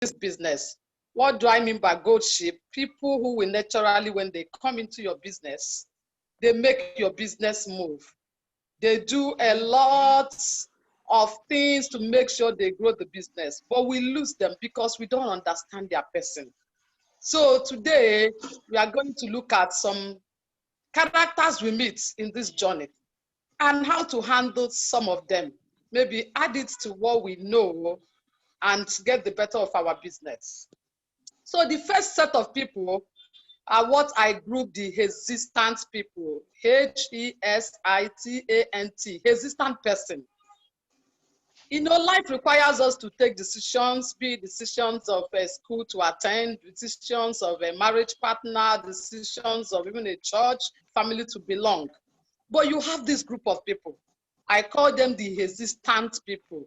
this business. What do I mean by goldship? People who will naturally, when they come into your business, they make your business move. They do a lot of things to make sure they grow the business, but we lose them because we don't understand their person. So today, we are going to look at some characters we meet in this journey and how to handle some of them. Maybe add it to what we know and get the better of our business. So the first set of people are what I group the hesitant people. Hesitant, hesitant person. You know, life requires us to take decisions, be decisions of a school to attend, decisions of a marriage partner, decisions of even a church, family to belong. But you have this group of people. I call them the hesitant people.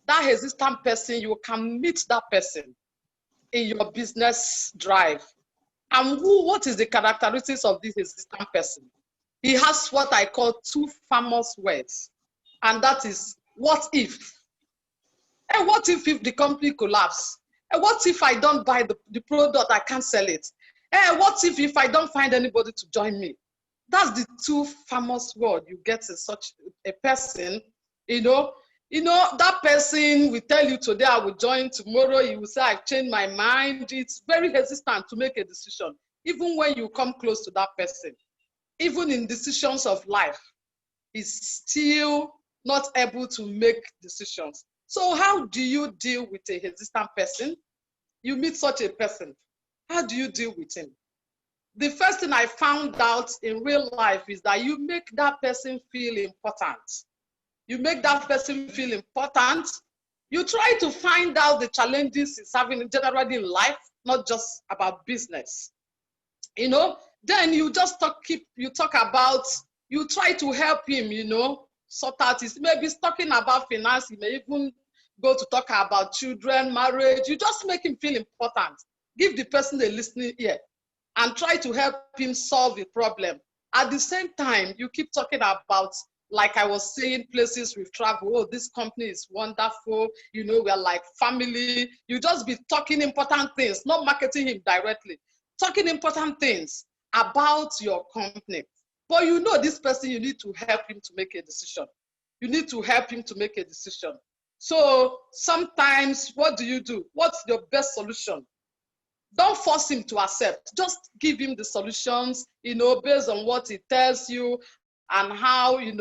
That hesitant person, you can meet that person in your business drive. And what is the characteristics of this hesitant person? He has what I call two famous words, and that is, what if? And what if the company collapses? And what if I don't buy the product, I can't sell it? And what if I don't find anybody to join me? That's the two famous words you get in such a person, that person will tell you today I will join, tomorrow he will say I've changed my mind. It's very hesitant to make a decision, even when you come close to that person. Even in decisions of life, he's still not able to make decisions. So how do you deal with a hesitant person? You meet such a person. How do you deal with him? The first thing I found out in real life is that you make that person feel important. You make that person feel important. You try to find out the challenges he's having generally in life, not just about business. Then you just you try to help him, sort out his, maybe he's talking about finance, he may even go to talk about children, marriage. You just make him feel important. Give the person a listening ear and try to help him solve the problem. At the same time, you keep talking about, like I was saying, places we've traveled. Oh, this company is wonderful. We're like family. You just be talking important things, not marketing him directly. Talking important things about your company. But this person, you need to help him to make a decision. You need to help him to make a decision. So sometimes, what do you do? What's your best solution? Don't force him to accept. Just give him the solutions, based on what he tells you and how he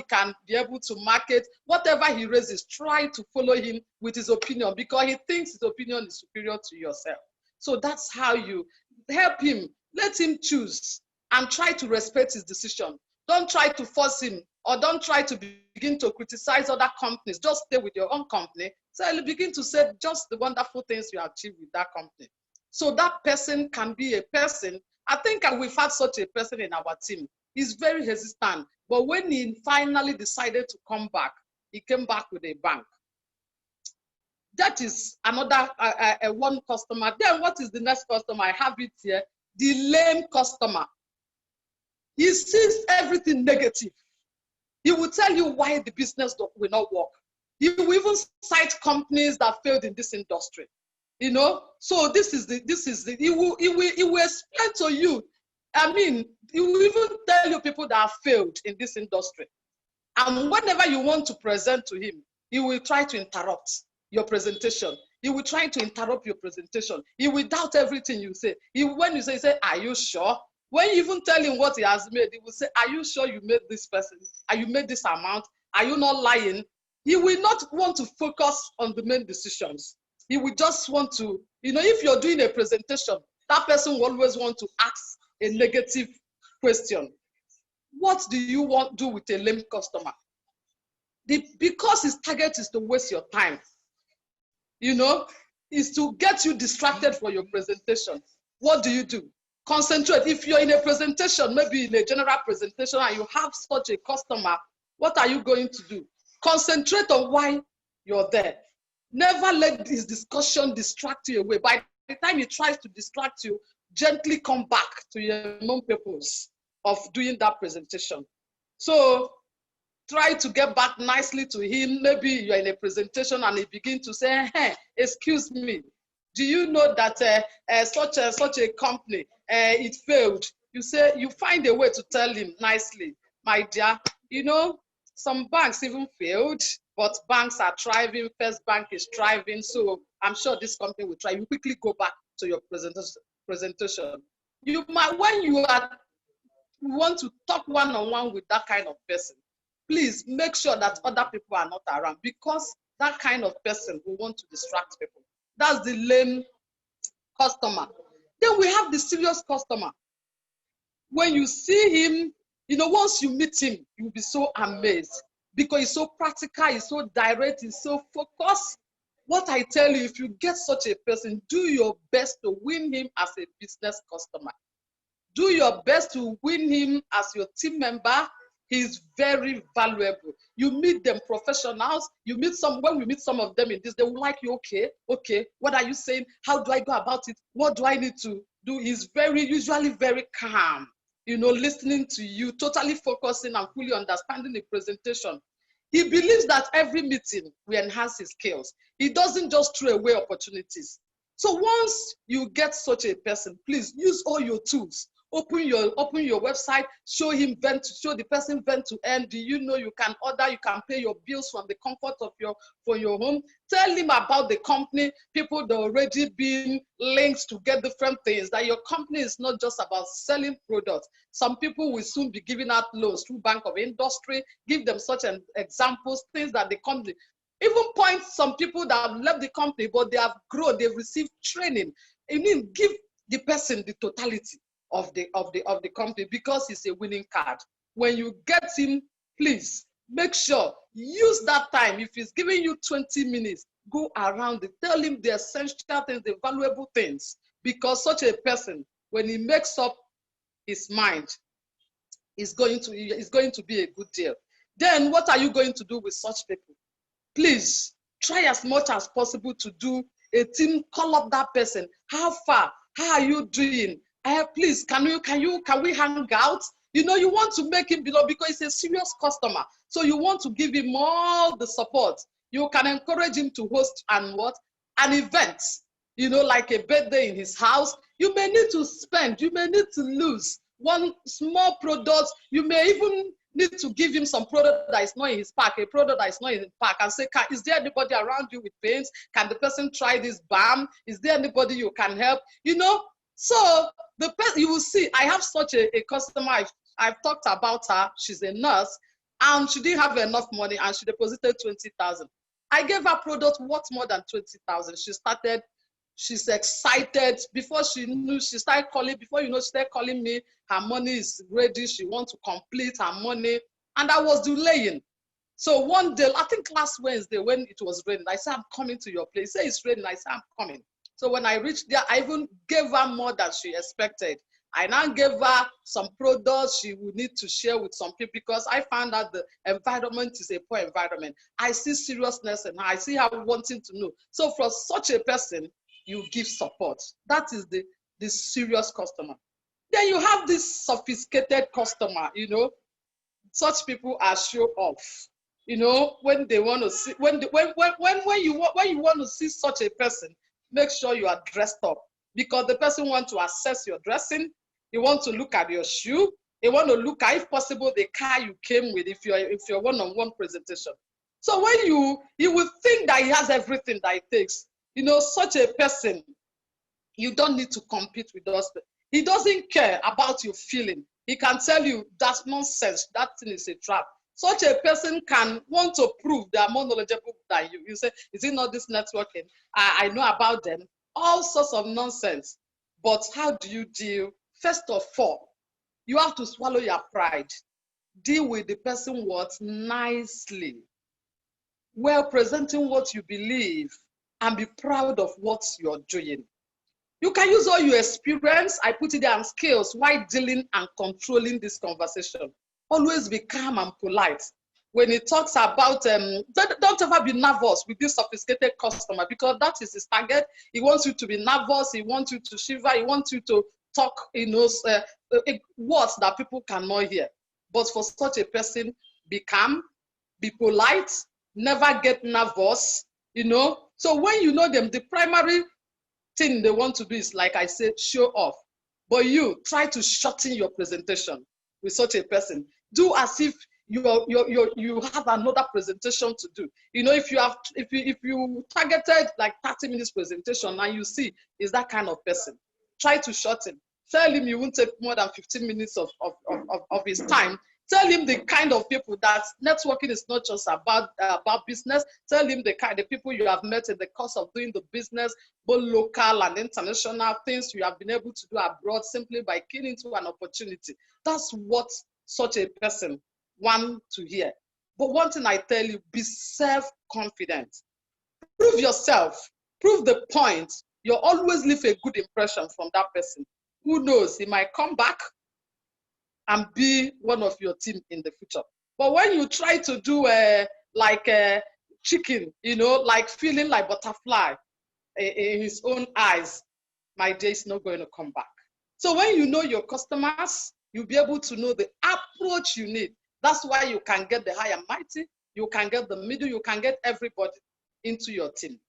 can be able to market. Whatever he raises, try to follow him with his opinion because he thinks his opinion is superior to yourself. So that's how you help him. Let him choose and try to respect his decision. Don't try to force him or don't try to begin to criticize other companies. Just stay with your own company. So begin to say just the wonderful things you achieve with that company. So that person can be a person. I think we've had such a person in our team. He's very hesitant, but when he finally decided to come back, he came back with a bang. That is another one customer. Then what is the next customer? I have it here. The lame customer. He sees everything negative. He will tell you why the business will not work. He will even cite companies that failed in this industry. So he will explain to you. I mean, he will even tell you people that have failed in this industry. And whenever you want to present to him, he will try to interrupt your presentation. He will try to interrupt your presentation. He will doubt everything you say. When you say, are you sure? When you even tell him what he has made, he will say, are you sure you made this person? Are you made this amount? Are you not lying? He will not want to focus on the main decisions. He will just want to, if you're doing a presentation, that person will always want to ask a negative question. What do you want to do with a lame customer? Because his target is to waste your time, is to get you distracted for your presentation. What do? Concentrate. If you're in a presentation, maybe in a general presentation, and you have such a customer, what are you going to do? Concentrate on why you're there. Never let his discussion distract you away. By the time he tries to distract you, gently come back to your own purpose of doing that presentation. So try to get back nicely to him. Maybe you're in a presentation and he begins to say, hey, excuse me, Do you know that such a company, it failed? You say, you find a way to tell him nicely, my dear, you know, some banks even failed, but banks are thriving. First Bank is thriving. So I'm sure this company will try. You quickly go back to your presentation. You might, when you want to talk one-on-one with that kind of person, please make sure that other people are not around, because that kind of person will want to distract people. That's the lame customer. Then we have the serious customer. When you see him, you know, once you meet him, you'll be so amazed because he's so practical, he's so direct, he's so focused. What I tell you, if you get such a person, do your best to win him as a business customer. Do your best to win him as your team member. He's very valuable. You meet them professionals. You meet some, when we meet some of them in this, they will like you, okay, what are you saying? How do I go about it? What do I need to do? He's usually very calm, you know, listening to you, totally focusing and fully understanding the presentation. He believes that every meeting will enhance his skills. He doesn't just throw away opportunities. So once you get such a person, please use all your tools. Open your website, show the person vent to end. Do you know you can order, you can pay your bills from the comfort of your home? Tell him about the company, people that already been linked to get different things, that your company is not just about selling products. Some people will soon be giving out loans through Bank of Industry. Give them such examples, things that the company, even point some people that have left the company, but they have grown, they've received training. I mean, give the person the totality of the company, because it's a winning card. When you get him, please make sure use that time. If he's giving you 20 minutes, go around it, tell him the essential things, the valuable things, because such a person, when he makes up his mind, is going to be a good deal. Then what are you going to do with such people? Please try as much as possible to do a team. Call up that person. How far? How are you doing? Please, can we hang out? You know, you want to make him belong, because he's a serious customer. So you want to give him all the support. You can encourage him to host an event, you know, like a birthday in his house. You may need to spend, you may need to lose one small product. You may even need to give him some product that is not in his pack, a product that is not in his pack, and say, is there anybody around you with pains? Can the person try this balm? Is there anybody you can help? You know, so the person, you will see, I have such a customer, I've talked about her. She's a nurse, and she didn't have enough money, and she deposited 20,000. I gave her product worth more than 20,000. She's excited. Before she knew, she started calling. Before you know, she started calling me. Her money is ready. She wants to complete her money. And I was delaying. So one day, I think last Wednesday, when it was raining, I said, I'm coming to your place. Say it's raining. I said, I'm coming. So when I reached there, I even gave her more than she expected. I now gave her some products she would need to share with some people, because I found out the environment is a poor environment. I see seriousness in her. I see her wanting to know. So for such a person, you give support. That is the serious customer. Then you have this sophisticated customer, you know. Such people are show off. You know, when they want to see, when you want to see such a person, make sure you are dressed up, because the person wants to assess your dressing. He wants to look at your shoe. He wants to look at, if possible, the car you came with, if you're one-on-one presentation. So when you will think that he has everything that it takes. You know, such a person, you don't need to compete with us. He doesn't care about your feeling. He can tell you that's nonsense, that thing is a trap. Such a person can want to prove they are more knowledgeable than you. You say, is it not this networking? I know about them. All sorts of nonsense. But how do you deal? First of all, you have to swallow your pride. Deal with the person nicely. Well, presenting what you believe, and be proud of what you're doing. You can use all your experience, I put it there, and skills while dealing and controlling this conversation. Always be calm and polite. When he talks about, don't ever be nervous with this sophisticated customer, because that is his target. He wants you to be nervous. He wants you to shiver. He wants you to talk, you know, words that people cannot hear. But for such a person, be calm, be polite, never get nervous, you know. So when you know them, the primary thing they want to do is, like I said, show off. But you try to shorten your presentation with such a person. Do as if you have another presentation to do. You know, if you targeted like 30 minutes presentation and you see is that kind of person, try to shorten. Tell him you won't take more than 15 minutes of his time. Tell him the kind of people that networking is not just about business. Tell him the kind of people you have met in the course of doing the business, both local and international, things you have been able to do abroad simply by keying into an opportunity. That's what such a person wants to hear. But one thing I tell you, be self-confident. Prove yourself. Prove the point. You always leave a good impression from that person. Who knows, he might come back and be one of your team in the future. But when you try to do like a chicken, you know, like feeling like butterfly in his own eyes, my dear, is not going to come back. So when you know your customers, you'll be able to know the approach you need. That's why you can get the high and mighty, you can get the middle, you can get everybody into your team.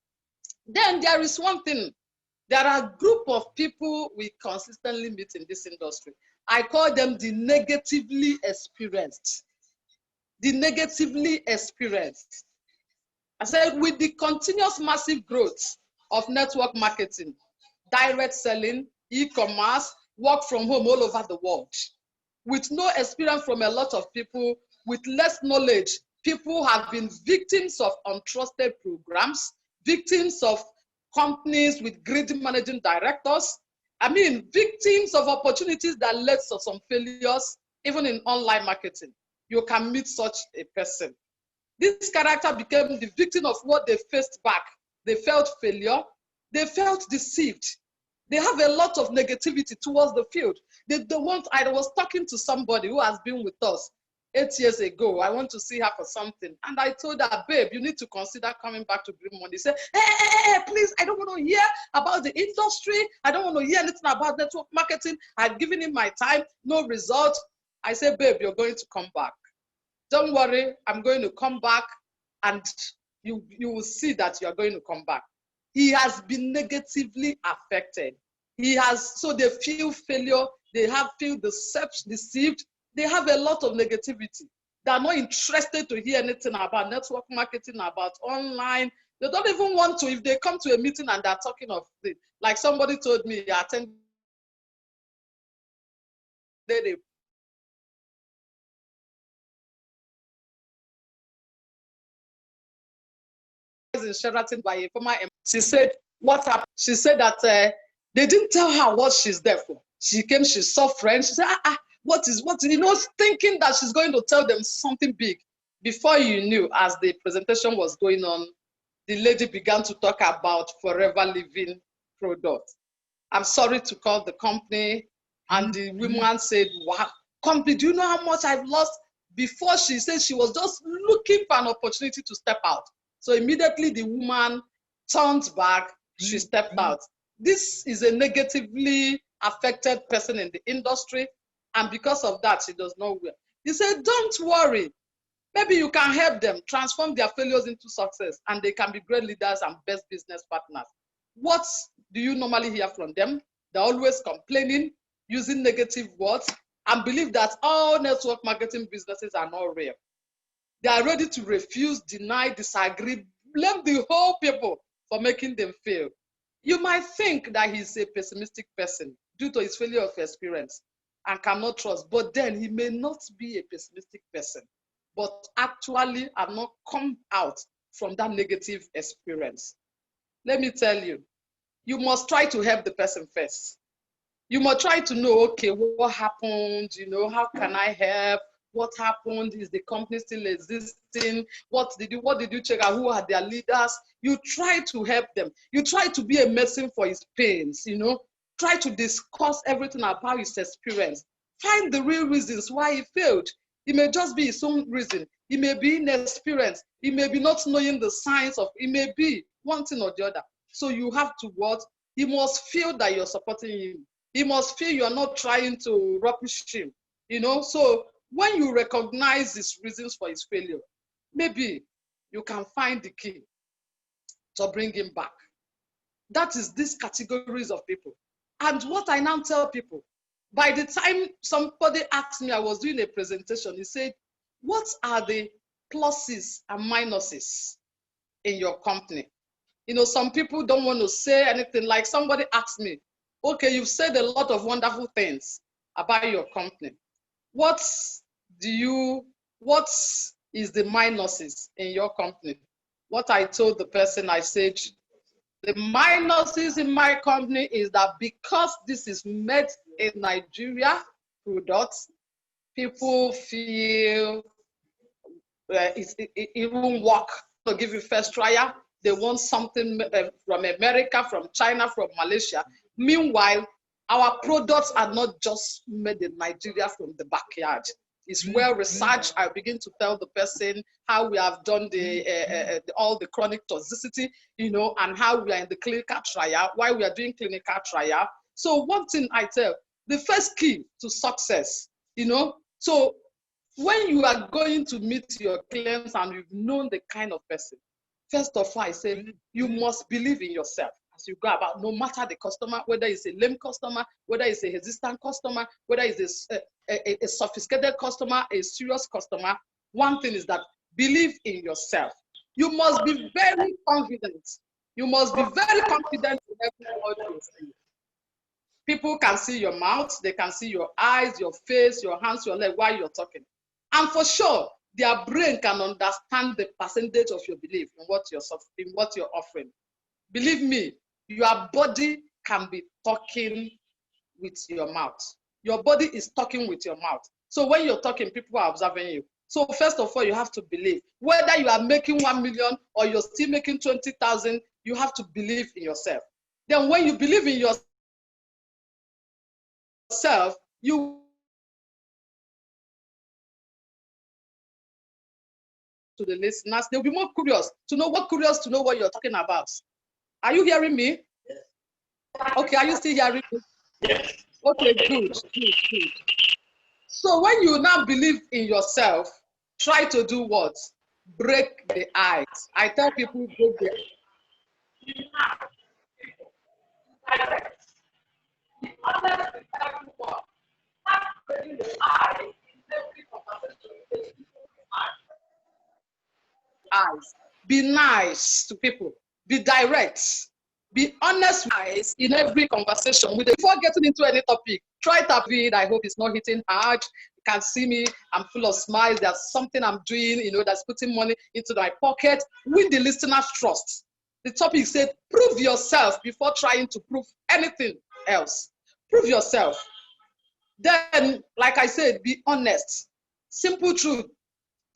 Then there is one thing. There are a group of people we consistently meet in this industry. I call them the negatively experienced. The negatively experienced. I said, with the continuous massive growth of network marketing, direct selling, e-commerce, work from home all over the world, with no experience from a lot of people, with less knowledge, people have been victims of untrusted programs, victims of companies with greedy managing directors. I mean, victims of opportunities that led to some failures, even in online marketing. You can meet such a person. This character became the victim of what they faced back. They felt failure. They felt deceived. They have a lot of negativity towards the field. They don't want. I was talking to somebody who has been with us 8 years ago. I want to see her for something. And I told her, babe, you need to consider coming back to Green Money. She said, hey, please, I don't want to hear about the industry. I don't want to hear anything about network marketing. I've given him my time, no result. I said, babe, you're going to come back. Don't worry, I'm going to come back and you will see that you are going to come back. He has been negatively affected. So they feel failure, they feel deceived, they have a lot of negativity. They are not interested to hear anything about network marketing, about online. They don't even want to, if they come to a meeting and they're talking of it. Like somebody told me, I attended a in Sheraton by a former employee. She said, what happened? She said that they didn't tell her what she's there for. She came, she saw friends. She said, what, you know, thinking that she's going to tell them something big. Before you knew, as the presentation was going on, the lady began to talk about Forever Living product. I'm sorry to call the company. And the woman said, wow, company, do you know how much I've lost? Before she said she was just looking for an opportunity to step out. So immediately the woman turned back, she stepped out. This is a negatively affected person in the industry. And because of that, she does not work. He said, don't worry. Maybe you can help them transform their failures into success and they can be great leaders and best business partners. What do you normally hear from them? They're always complaining, using negative words, and believe that all network marketing businesses are not real. They are ready to refuse, deny, disagree, blame the whole people for making them fail. You might think that he's a pessimistic person due to his failure of experience and cannot trust, but then he may not be a pessimistic person, but actually have not come out from that negative experience. Let me tell you, you must try to help the person first. You must try to know, okay, what happened? You know, how can I help? What happened? Is the company still existing? What did you check out? Who are their leaders? You try to help them. You try to be a medicine for his pains, you know. Try to discuss everything about his experience. Find the real reasons why he failed. It may just be his own reason. He may be inexperienced. He may be not knowing the signs of, it may be one thing or the other. So you have to what? He must feel that you're supporting him. He must feel you're not trying to rubbish him, you know. So when you recognize his reasons for his failure, maybe you can find the key to bring him back. That is these categories of people. And what I now tell people, by the time somebody asked me, I was doing a presentation, he said, what are the pluses and minuses in your company? You know, some people don't want to say anything. Like somebody asked me, okay, you've said a lot of wonderful things about your company. What is the minuses in your company? What I told the person, I said, the minuses in my company is that because this is made in Nigeria products, people feel it won't work to give you first trial. They want something from America, from China, from Malaysia. Meanwhile, our products are not just made in Nigeria from the backyard. It's well researched. I begin to tell the person how we have done all the chronic toxicity, you know, and how we are in the clinical trial, why we are doing clinical trial. So one thing I tell, the first key to success, you know, so when you are going to meet your clients and you've known the kind of person, first of all, I say, you must believe in yourself as you go about, no matter the customer, whether it's a lame customer, whether it's a resistant customer, whether it's a sophisticated customer, a serious customer. One thing is that believe in yourself. You must be very confident. You must be very confident in every word you say. People can see your mouth, they can see your eyes, your face, your hands, your leg while you're talking. And for sure, their brain can understand the percentage of your belief in what you're offering. Believe me, your body can be talking with your mouth. Your body is talking with your mouth. So when you're talking, people are observing you. So first of all, you have to believe. Whether you are making 1 million or you're still making 20,000, you have to believe in yourself. Then when you believe in yourself, you to the listeners, they'll be more curious to know what you're talking about. Are you hearing me? Yes. Okay, are you still hearing me? Yes. Okay, good. So when you now believe in yourself, try to do what? Break the ice. I tell people, break the ice. Be nice to people. Be direct. Be honest in every conversation. Before getting into any topic, try to read. I hope it's not hitting hard. You can see me. I'm full of smiles. There's something I'm doing, you know, that's putting money into my pocket. With the listener's trust. The topic said, prove yourself before trying to prove anything else. Prove yourself. Then, like I said, be honest. Simple truth.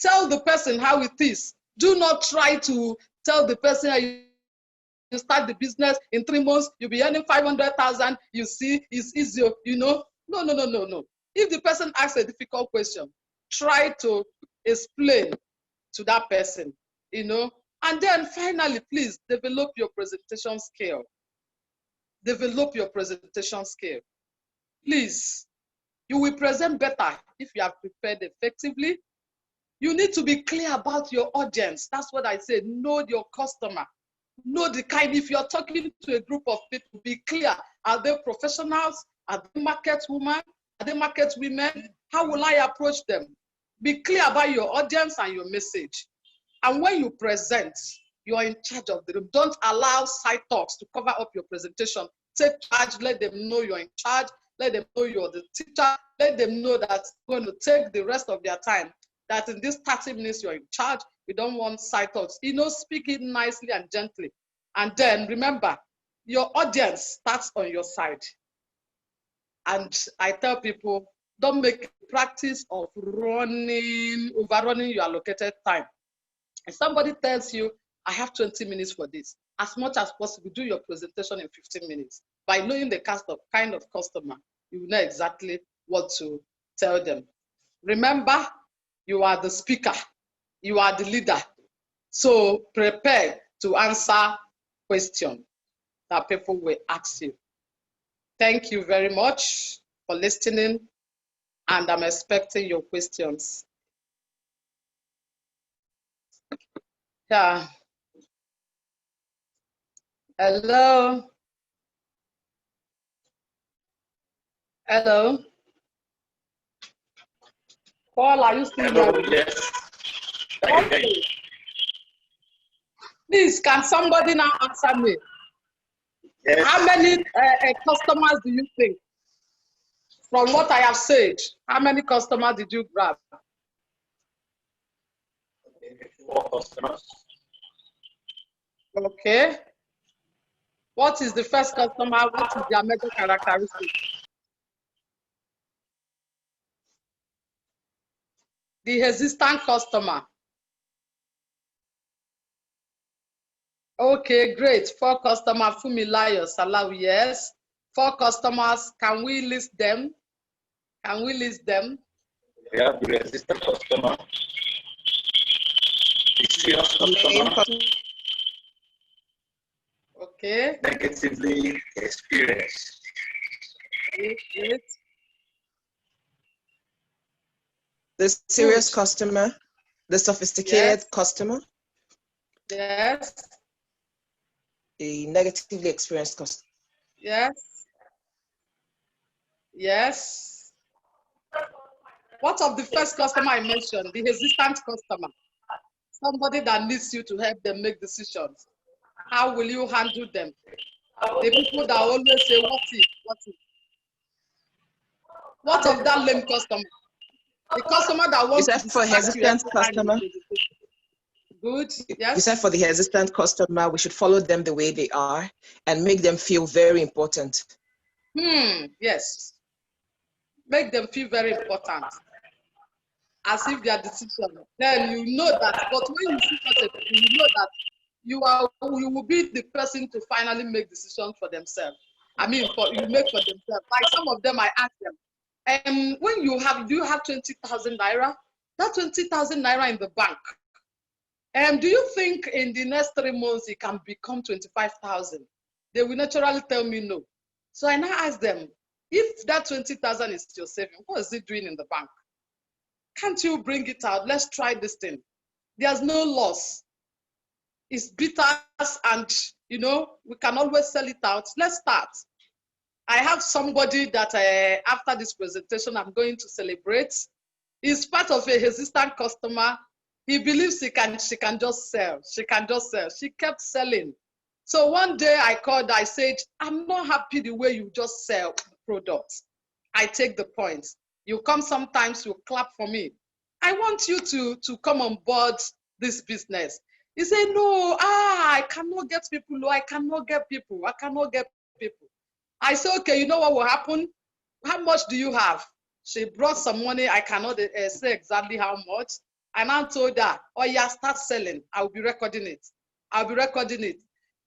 Tell the person how it is. Do not try to tell the person how you start the business in 3 months, you'll be earning 500,000. You see, it's easier, you know. No. If the person asks a difficult question, try to explain to that person, you know. And then finally, please develop your presentation skill. Develop your presentation skill. Please, you will present better if you have prepared effectively. You need to be clear about your audience. That's what I said. Know your customer. Know the kind. If you're talking to a group of people, be clear. Are they professionals? Are they market women? Are they market women? How will I approach them? Be clear about your audience and your message. And when you present, you're in charge of the room. Don't allow side talks to cover up your presentation. Take charge. Let them know you're in charge. Let them know you're the teacher. Let them know that you're going to take the rest of their time. That in this 30 minutes you're in charge. We don't want side talks. You know, speak it nicely and gently. And then remember, your audience starts on your side. And I tell people, don't make practice of overrunning your allocated time. If somebody tells you, I have 20 minutes for this, as much as possible, do your presentation in 15 minutes. By knowing the kind of customer, you know exactly what to tell them. Remember, you are the speaker. You are the leader. So prepare to answer questions that people will ask you. Thank you very much for listening, and I'm expecting your questions. Yeah. Hello. Hello. Paul, are you still there? Hello, yes. Okay. Please, can somebody now answer me? Yes. How many customers do you think? From what I have said, how many customers did you grab? 4 customers. Okay. What is the first customer? What is their major characteristic? The existing customer. Okay, great. 4 customers, Fumilayo, Salau, yes. 4 customers, can we list them? Can we list them? We have the resistant customer, the serious customer, Okay. negatively experienced. Great. The serious Good. customer, the sophisticated Yes. customer, Yes. the negatively experienced customer. Yes. Yes. What of the first customer I mentioned, the hesitant customer? Somebody that needs you to help them make decisions. How will you handle them? The people that always say, what if, what if? What of that lame customer? The customer that wants to You said for distract you every hesitant time you customer, presentation. Good, yes. you said for the hesitant customer, we should follow them the way they are and make them feel very important. Yes. Make them feel very important, as if their decision. Then you know that, but when you see such a people, you know that you will be the person to finally make decisions for themselves. I mean, you make for themselves. Like some of them, I ask them, when do you have 20,000 naira? That 20,000 naira in the bank. Do you think in the next 3 months it can become 25,000? They will naturally tell me no. So I now ask them, if that 20,000 is your saving, what is it doing in the bank? Can't you bring it out? Let's try this thing. There's no loss. It's bitters and, we can always sell it out. Let's start. I have somebody that after this presentation, I'm going to celebrate. He's part of a resistant customer. He believes she can just sell. She can just sell. She kept selling. So one day I called, I said, I'm not happy the way you just sell products. I take the points. You come sometimes, you clap for me. I want you to come on board this business. He said, no, I cannot get people. I cannot get people. I cannot get people. I said, okay, you know what will happen? How much do you have? She brought some money. I cannot say exactly how much. And I told her, oh yeah, start selling. I'll be recording it. I'll be recording it.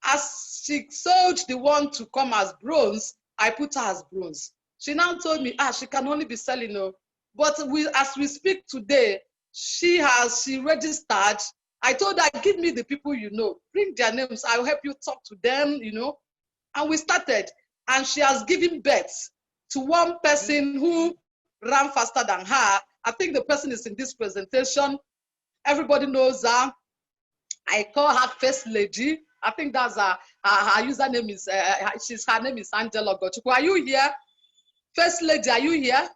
As she sold the one to come as bronze, I put her as bronze. She now told me, she can only be selling, no. But as we speak today, she registered. I told her, give me the people you know, bring their names. I'll help you talk to them, And we started, and she has given birth to one person who ran faster than her. I think the person is in this presentation. Everybody knows her. I call her First Lady. I think that's her username is, her name is Angela Gochukwu. Are you here? First Lady, are you here?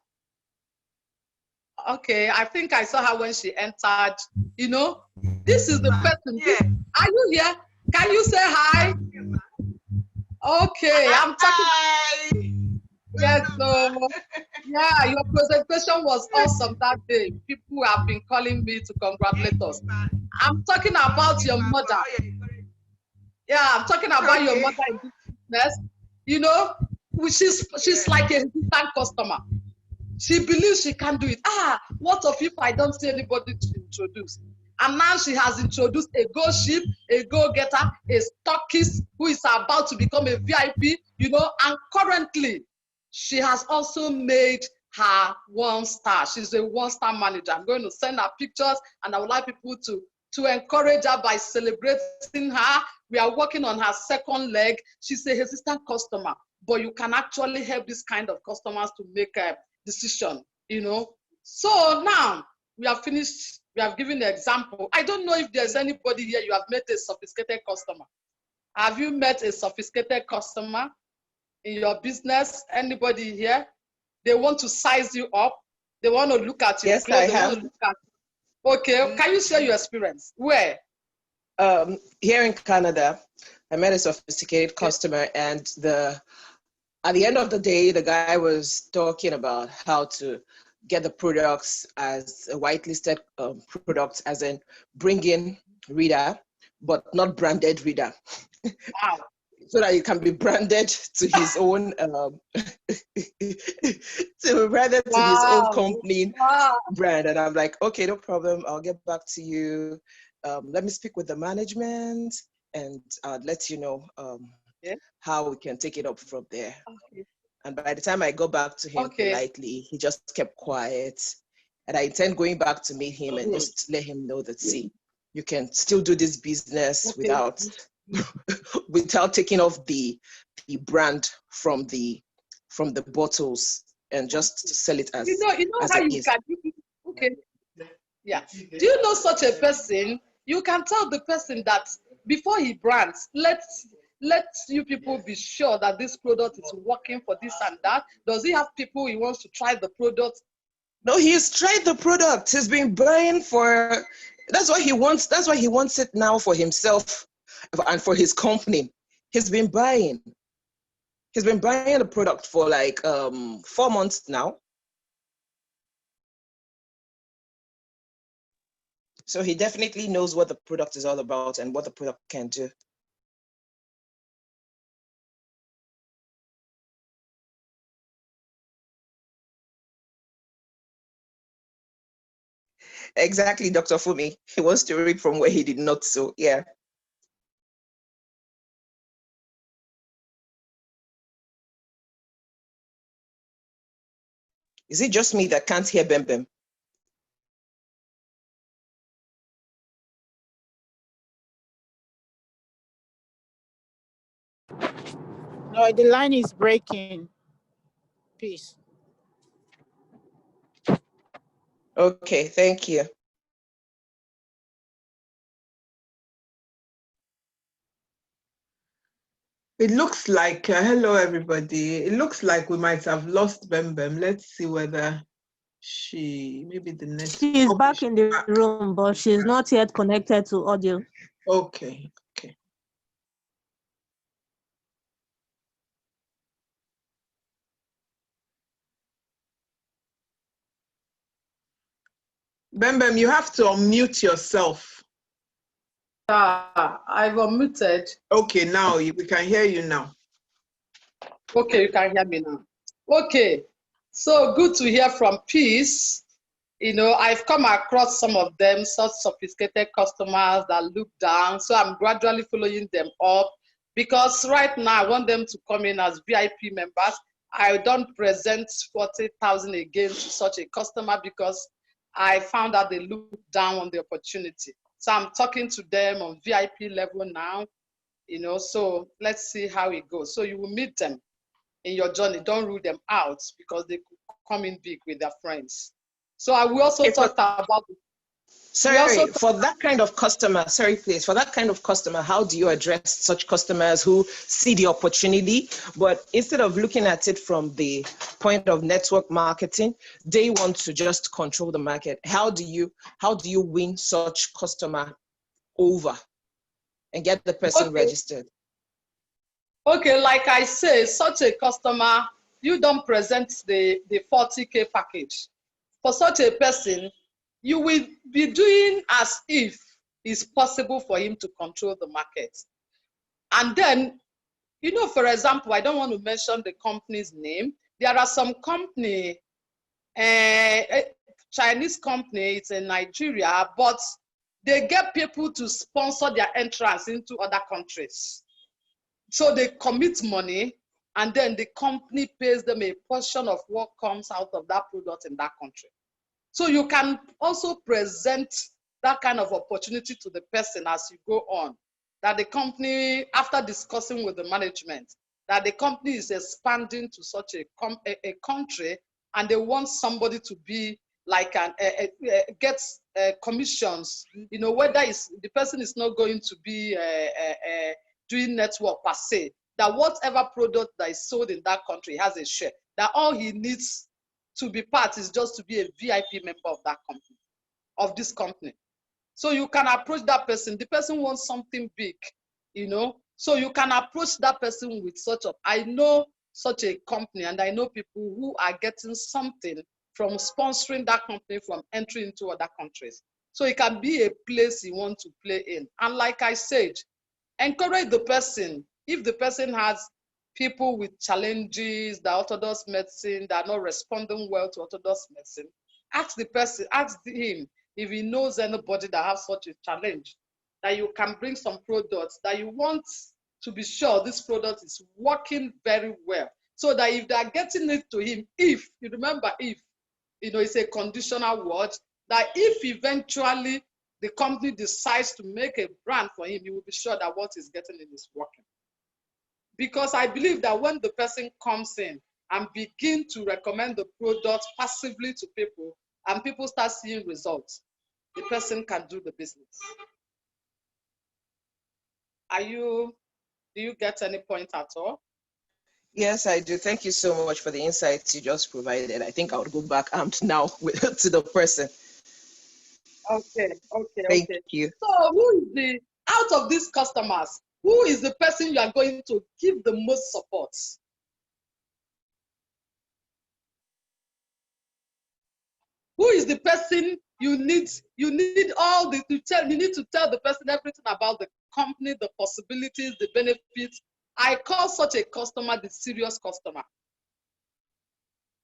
Okay, I think I saw her when she entered. This is the person. Yeah. Are you here? Can you say hi? Okay, I'm talking. Hi. Yes, so yeah, your presentation was awesome that day. People have been calling me to congratulate us. I'm talking about your mother. Yeah, I'm talking about your mother in this business. She's like a hesitant customer. She believes she can do it. What if I don't see anybody to introduce? And now she has introduced a goldship, a go-getter, a stockist who is about to become a VIP, and currently she has also made her 1-star. She's a 1-star manager. I'm going to send her pictures, and I would like people to encourage her by celebrating her. We are working on her second leg. She's a hesitant customer, but you can actually help this kind of customers to make a decision, So now we have finished. We have given the example. I don't know if there's anybody here you have met a sophisticated customer. Have you met a sophisticated customer in your business? Anybody here? They want to size you up. They want to look at your Yes, clothes. I They have. want to look at. Okay, can you share your experience? Where? Here in Canada, I met a sophisticated customer, and at the end of the day, the guy was talking about how to get the products as a whitelisted product, as in bring in reader, but not branded reader. Wow. So that it can be branded to his own to be branded to his own company brand. And I'm like, okay, no problem. I'll get back to you. Let me speak with the management, and I'll let you know how we can take it up from there. Okay. And by the time I go back to him politely, he just kept quiet. And I intend going back to meet him and just let him know that, see, you can still do this business without taking off the brand from the bottles, and just sell it as you know as how it you is. can. Okay. Yeah. Do you know such a person? You can tell the person that before he brands, let you people be sure that this product is working for this and that. Does he have people he wants to try the product? No, he's tried the product. He's been buying for. That's why he wants. That's why he wants it now for himself and for his company. He's been buying. He's been buying the product for like 4 months now. So he definitely knows what the product is all about and what the product can do. Exactly, Dr. Fumi. He wants to reap from where he did not sow. Yeah. Is it just me that can't hear Bem Bem? No, the line is breaking. Peace. Okay, thank you. It looks like, hello everybody. It looks like we might have lost Bem Bem. Let's see whether maybe the next. She's back in the room, but she's not yet connected to audio. Okay. Bem Bem, you have to unmute yourself. I've unmuted. Okay, now we can hear you now. Okay, you can hear me now. Okay, so good to hear from Peace. You know, I've come across some of them, such sophisticated customers that look down. So I'm gradually following them up because right now I want them to come in as VIP members. I don't present 40,000 again to such a customer because I found out they look down on the opportunity. So I'm talking to them on VIP level now, you know, so let's see how it goes. So you will meet them in your journey. Don't rule them out because they could come in big with their friends. So I will also talk about. For that kind of customer, for that kind of customer, how do you address such customers who see the opportunity, but instead of looking at it from the point of network marketing, they want to just control the market? How do you win such customer over and get the person registered? Okay, like I say, such a customer, you don't present the 40K package. For such a person, you will be doing as if it's possible for him to control the market. And then, you know, for example, I don't want to mention the company's name. There are some company, Chinese company, it's in Nigeria, but they get people to sponsor their entrance into other countries. So they commit money, and then the company pays them a portion of what comes out of that product in that country. So you can also present that kind of opportunity to the person as you go on, that the company, after discussing with the management, that the company is expanding to such a country, and they want somebody to be like get commissions, you know, whether the person is not going to be doing network per se, that whatever product that is sold in that country has a share, that all he needs to be part is just to be a VIP member of that company, of this company. So you can approach that person. The person wants something big, you know. So you can approach that person with such a, I know such a company, and I know people who are getting something from sponsoring that company from entry into other countries. So it can be a place you want to play in. And like I said, encourage the person. If the person has people with challenges, the orthodox medicine, that are not responding well to orthodox medicine, ask the person, ask him if he knows anybody that has such a challenge, that you can bring some products that you want to be sure this product is working very well. So that if they are getting it to him, if, you remember if, you know, it's a conditional word, that if eventually the company decides to make a brand for him, he will be sure that what he's getting in is working. Because I believe that when the person comes in and begin to recommend the product passively to people, and people start seeing results, the person can do the business. Do you get any point at all? Yes, I do. Thank you so much for the insights you just provided. I think I would go back now to the person. Okay. Thank you. So who is out of these customers, who is the person you are going to give the most support? Who is the person you need to tell the person everything about the company, the possibilities, the benefits. I call such a customer the serious customer.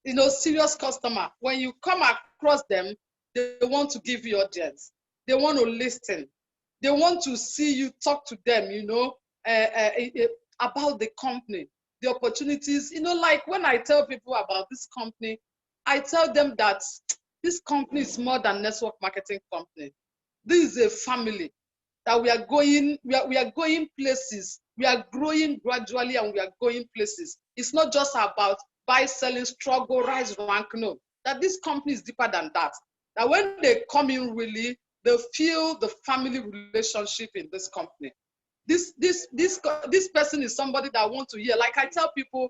You know, serious customer. When you come across them, they want to give you audience. They want to listen. They want to see you talk to them, you know, about the company, the opportunities. You know, like when I tell people about this company, I tell them that this company is more than network marketing company. This is a family that we are going places. We are growing gradually and we are going places. It's not just about buy, selling, struggle, rise, rank. No, that this company is deeper than that. That when they come in, really, they feel the family relationship in this company. This person is somebody that I want to hear. Like I tell people,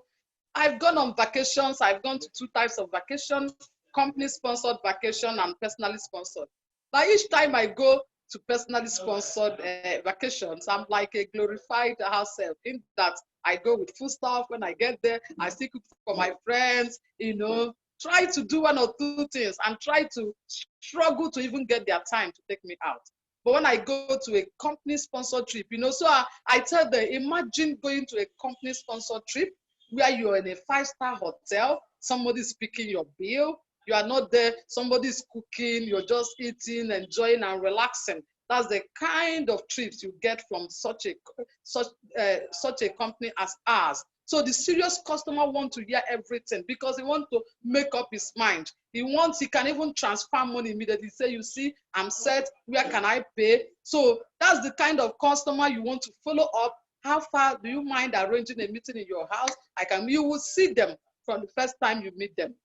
I've gone on vacations. I've gone to 2 types of vacations: company-sponsored vacation and personally sponsored. But each time I go to personally sponsored vacations, I'm like a glorified house elf, in that I go with food stuff. When I get there, I still cook for my friends, you know, try to do 1 or 2 things and try to struggle to even get their time to take me out. But when I go to a company-sponsored trip, you know, so I tell them, imagine going to a company-sponsored trip where you're in a 5-star hotel, somebody's picking your bill, you are not there, somebody's cooking, you're just eating, enjoying, and relaxing. That's the kind of trips you get from such a company as ours. So the serious customer wants to hear everything because he wants to make up his mind. He can even transfer money immediately. Say, you see, I'm set, where can I pay? So that's the kind of customer you want to follow up. How far do you mind arranging a meeting in your house? You will see them from the first time you meet them.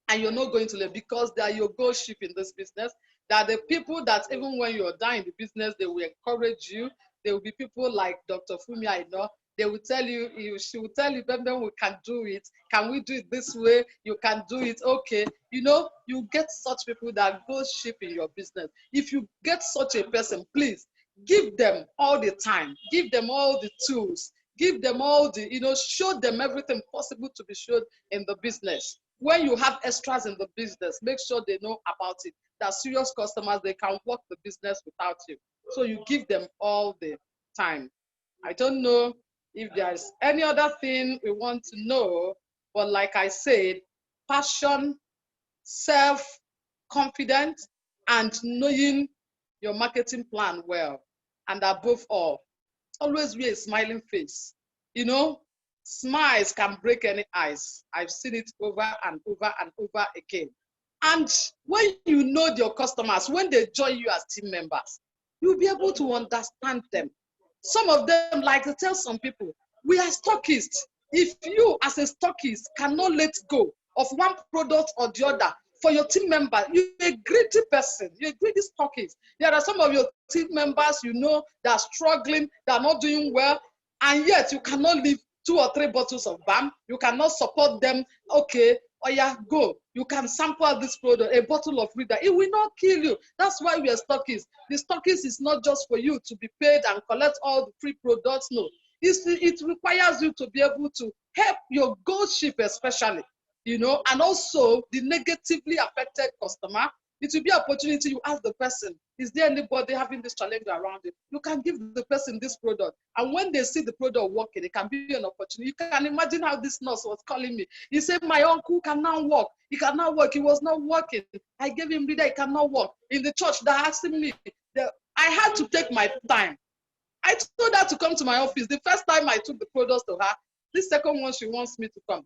And you're not going to leave because they are your goldship in this business. They are the people that even when you're down in the business, they will encourage you. There will be people like Dr. Fumi, I know. They will tell you, she will tell you, Bembe, we can do it. Can we do it this way? You can do it. Okay. You know, you get such people that goldship in your business. If you get such a person, please give them all the time. Give them all the tools. Give them all the, you know, show them everything possible to be shown in the business. When you have extras in the business, make sure they know about it. That serious customers, they can work the business without you. So you give them all the time. I don't know if there's any other thing we want to know, but like I said, passion, self-confidence, and knowing your marketing plan well. And above all, always wear a smiling face. You know, smiles can break any ice. I've seen it over and over and over again. And when you know your customers, when they join you as team members, you'll be able to understand them. Some of them, like to tell some people, we are stockists. If you as a stockist cannot let go of one product or the other for your team member, you're a greedy person, you're a greedy stockist. There are some of your team members, you know, that are struggling, that are not doing well. And yet you cannot leave 2 or 3 bottles of balm. You cannot support them. Okay, oh yeah, go. You can sample this product, a bottle of Reader. It will not kill you. That's why we are stockists. The stockist is not just for you to be paid and collect all the free products. No, it requires you to be able to help your goldship especially, you know, and also the negatively affected customer. It will be an opportunity. You ask the person, is there anybody having this challenge around it? You can give the person this product. And when they see the product working, it can be an opportunity. You can imagine how this nurse was calling me. He said, my uncle can now walk. He cannot work. He was not working. I gave him Reader. He cannot work. In the church, they're asking me. I had to take my time. I told her to come to my office. The first time I took the products to her, this second one, she wants me to come.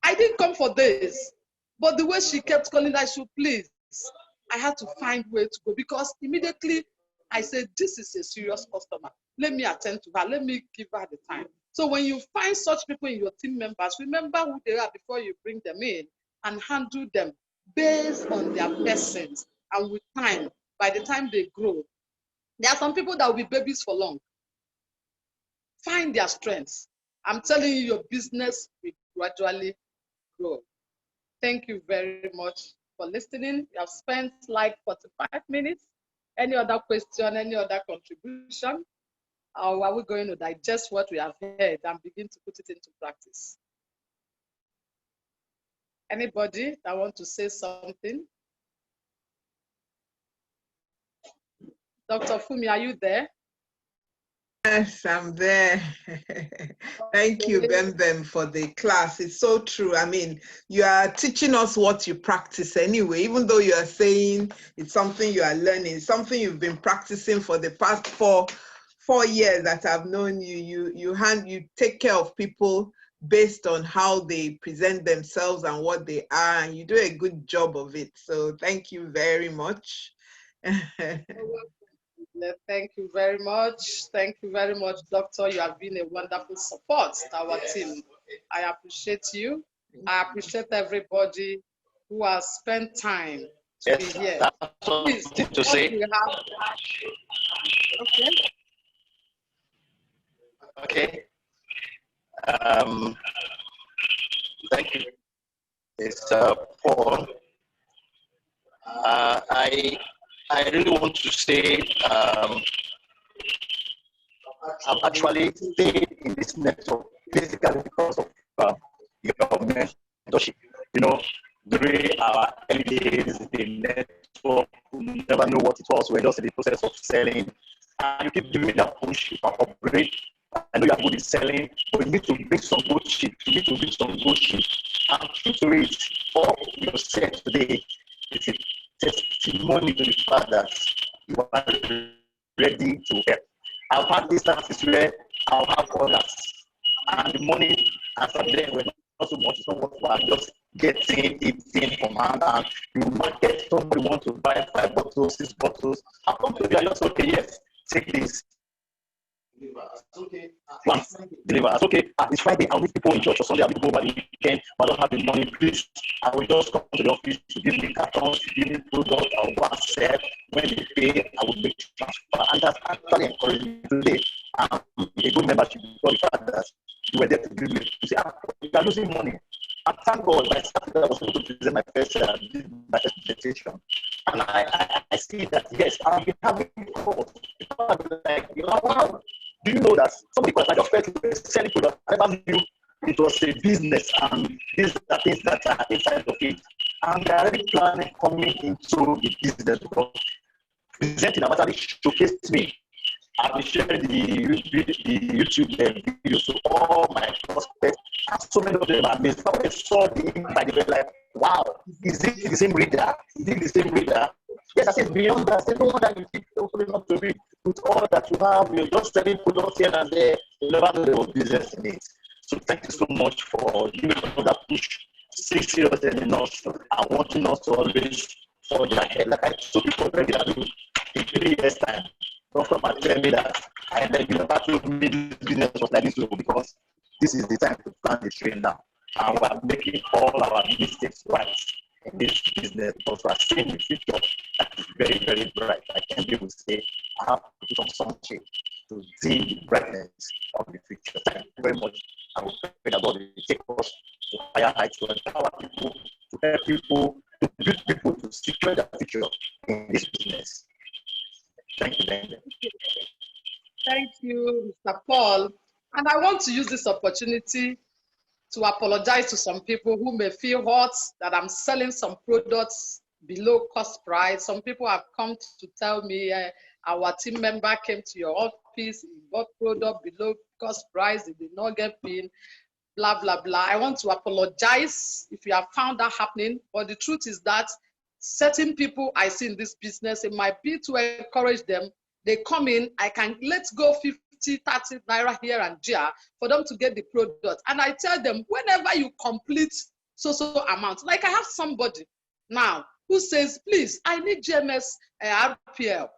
I didn't come for days. But the way she kept calling, I should please. I had to find where to go because immediately I said, this is a serious customer. Let me attend to her. Let me give her the time. So when you find such people in your team members, remember who they are before you bring them in and handle them based on their persons. And with time, by the time they grow, there are some people that will be babies for long. Find their strengths. I'm telling you, your business will gradually grow. Thank you very much for listening. You have spent like 45 minutes. Any other question, any other contribution? Or are we going to digest what we have heard and begin to put it into practice? Anybody that want to say something? Dr. Fumi, are you there? Yes, I'm there. Thank you, Bem, for the class. It's so true. I mean, you are teaching us what you practice anyway, even though you are saying it's something you are learning, something you've been practicing for the past four years that I've known you. You take care of people based on how they present themselves and what they are, and you do a good job of it. So thank you very much. Thank you very much. Thank you very much, Doctor. You have been a wonderful support to our team. I appreciate you. I appreciate everybody who has spent time to be here. Please, to say. Okay. Thank you. It's Paul. I really want to say I've actually stayed in this network basically because of your mentorship. You know, during our early days, the network, we never know what it was. We're just in the process of selling. And you keep giving that push to operate. I know you are good at selling, but you need to bring some good shit. You need to bring some good shit. And true to it, all you said today is a testimony to the fact that you are ready to help. I've had instances where I'll have others, and the money after them were not so much. It's not what I'm just getting it in from hand, and you might get somebody want to buy 5 bottles, 6 bottles. I'll come to you and just okay, yes, take this. Okay. Deliver. It's okay. It's Friday. I'll meet people in church or Sunday. I'll meet people over the weekend. But I don't have the money. Please, I will just come to the office to give me cartons, to give me product. I'll go and sell. When they pay, I will make transfer. And that's actually encouraging me today. A good membership for the fact that you were there to give me. You say, you are losing money. And thank God, by Saturday, I was able to present my first presentation. And I see that, yes, I'll be having calls. Like, wow. Do you know that somebody I just felt you were selling products? I never knew it was a business, and these are things that are inside of it. And they are already planning coming into the business because presenting about how they showcased me. I've been sharing the YouTube videos to all my prospects, and so many of them are amazed. When they saw the impact, they were like, wow, is it the same reader? Is it the same reader? Yes, I said beyond that, no one that you keep opening up to read. With all that you have, you're just selling products here and there, you never know your business needs. So thank you so much for giving us that push. Stay serious enough and wanting us to always forge ahead. Like I told you already, in 3 years' time, don't come and tell me that I beg you that to me this business was like this because this is the time to plan the train now. And we are making all our mistakes right in this business because we are seeing the future that is very, very bright. I can't be able to say I have to put on some change. to see the brightness of the future. Thank you very much. I will pray that God will take us to higher heights, to empower people, to help people, to build people to secure their future in this business. Thank you, Daniel. Thank you, Mr. Paul. And I want to use this opportunity to apologize to some people who may feel hurt that I'm selling some products below cost price. Some people have come to tell me our team member came to your office, he bought product below cost price, he did not get PIN, blah, blah, blah. I want to apologize if you have found that happening, but the truth is that certain people I see in this business, it might be to encourage them. They come in, I can let's go 50, 30 naira here and there for them to get the product. And I tell them, whenever you complete so amount, like I have somebody now who says, please, I need GMS RPL.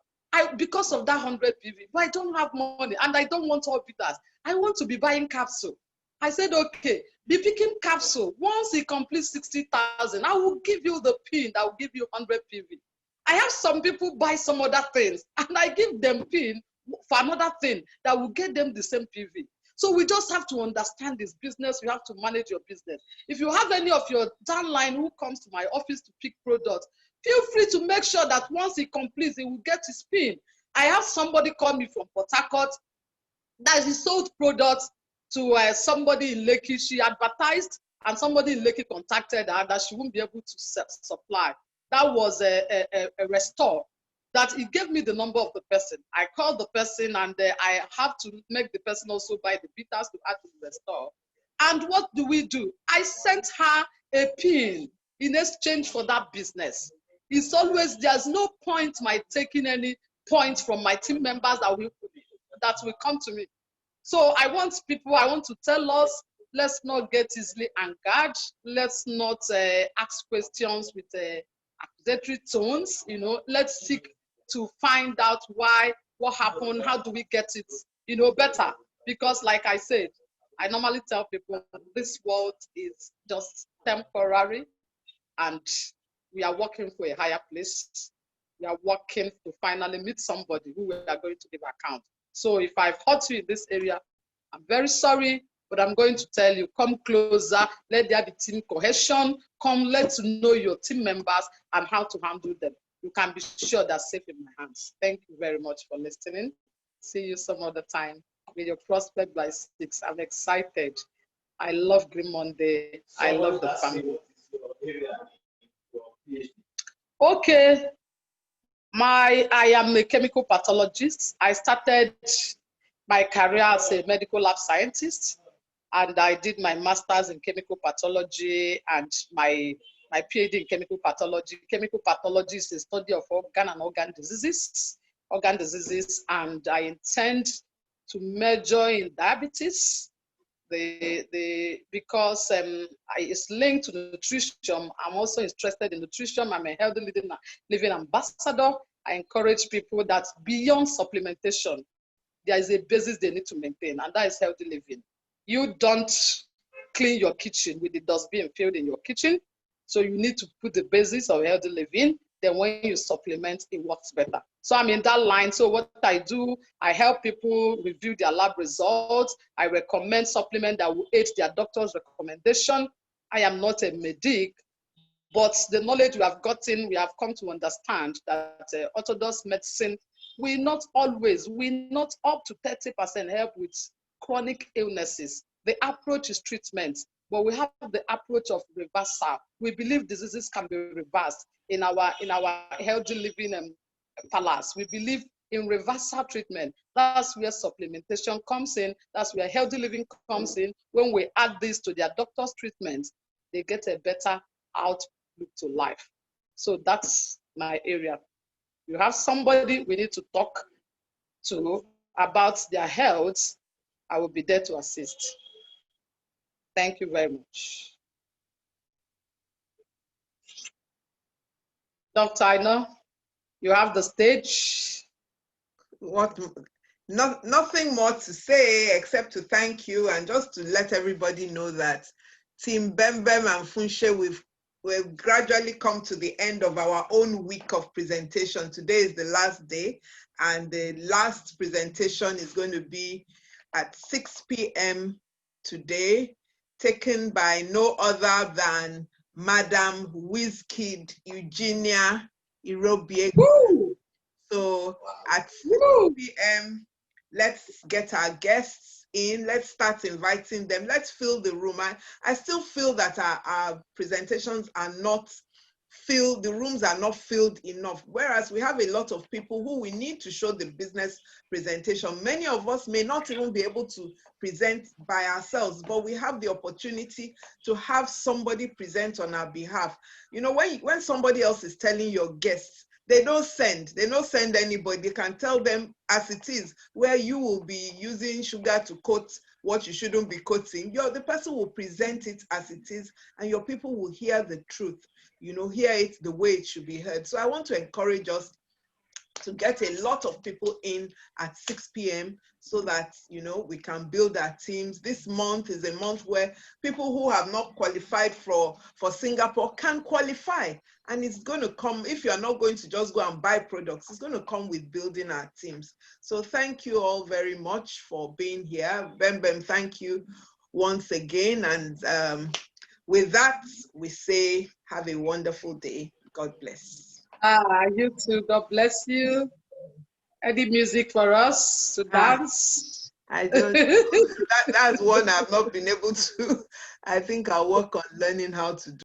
Because of that 100 PV, but I don't have money and I don't want all bitters. I want to be buying capsule. I said, okay, be picking capsule. Once he completes 60,000, I will give you the PIN that will give you 100 PV. I have some people buy some other things and I give them PIN for another thing that will get them the same PV. So we just have to understand this business. You have to manage your business. If you have any of your downline who comes to my office to pick products, feel free to make sure that once he completes, he will get his PIN. I have somebody call me from Port Harcourt that he sold products to somebody in Lekki. She advertised and somebody in Lekki contacted her that she wouldn't be able to supply. That was a restore. That he gave me the number of the person. I called the person and I have to make the person also buy the bitters to add to the restore. And what do? I sent her a PIN in exchange for that business. It's always, there's no point my taking any points from my team members that will come to me. So I want to tell us, let's not get easily angered. Let's not ask questions with accusatory tones. Let's seek to find out what happened, how do we get it, better. Because like I said, I normally tell people this world is just temporary and we are working for a higher place. We are working to finally meet somebody who we are going to give account. So if I've hurt you in this area, I'm very sorry, but I'm going to tell you, come closer, let there be team cohesion, come let's know your team members and how to handle them. You can be sure they're safe in my hands. Thank you very much for listening. See you some other time with your prospect by 6. I'm excited. I love Green Monday. I love the family. Okay. I am a chemical pathologist. I started my career as a medical lab scientist, and I did my master's in chemical pathology and my PhD in chemical pathology. Chemical pathology is the study of organ diseases, and I intend to major in diabetes. Because it's linked to nutrition. I'm also interested in nutrition. I'm a healthy living ambassador. I encourage people that beyond supplementation, there is a basis they need to maintain, and that is healthy living. You don't clean your kitchen with the dustbin filled in your kitchen. So you need to put the basis of healthy living. Then when you supplement, it works better. So I'm in that line. So what I do, I help people review their lab results. I recommend supplement that will aid their doctor's recommendation. I am not a medic, but the knowledge we have gotten, we have come to understand that orthodox medicine will not up to 30% help with chronic illnesses. The approach is treatment, but we have the approach of reversal. We believe diseases can be reversed in our healthy living palace. We believe in reversal treatment. That's where supplementation comes in. That's where healthy living comes in. When we add this to their doctor's treatment, they get a better outlook to life. So that's my area. You have somebody we need to talk to about their health, I will be there to assist. Thank you very much. Dr. Aina, you have the stage. Nothing more to say except to thank you and just to let everybody know that Team Bembem and Funshe, we've we've gradually come to the end of our own week of presentation. Today is the last day, and the last presentation is going to be at 6 p.m. today, taken by no other than Madam Wizkid Eugenia Irobiego. So at 6 p.m., let's get our guests in. Let's start inviting them. Let's fill the room. I still feel that our presentations are not filled, the rooms are not filled enough, whereas we have a lot of people who we need to show the business presentation. Many of us may not even be able to present by ourselves, but we have the opportunity to have somebody present on our behalf. You know, when somebody else is telling your guests, they don't send anybody. They can tell them as it is, where you will be using sugar to coat what you shouldn't be coating. The person will present it as it is, and your people will hear the truth, you know, hear it the way it should be heard. So I want to encourage us to get a lot of people in at 6 p.m. so that, you know, we can build our teams. This month is a month where people who have not qualified for Singapore can qualify. And it's going to come, if you're not going to just go and buy products, it's going to come with building our teams. So thank you all very much for being here. Bem, thank you once again. And with that, we say, have a wonderful day. God bless. You too. God bless you. Any music for us to dance? I don't that's one I've not been able to. I think I'll work on learning how to do.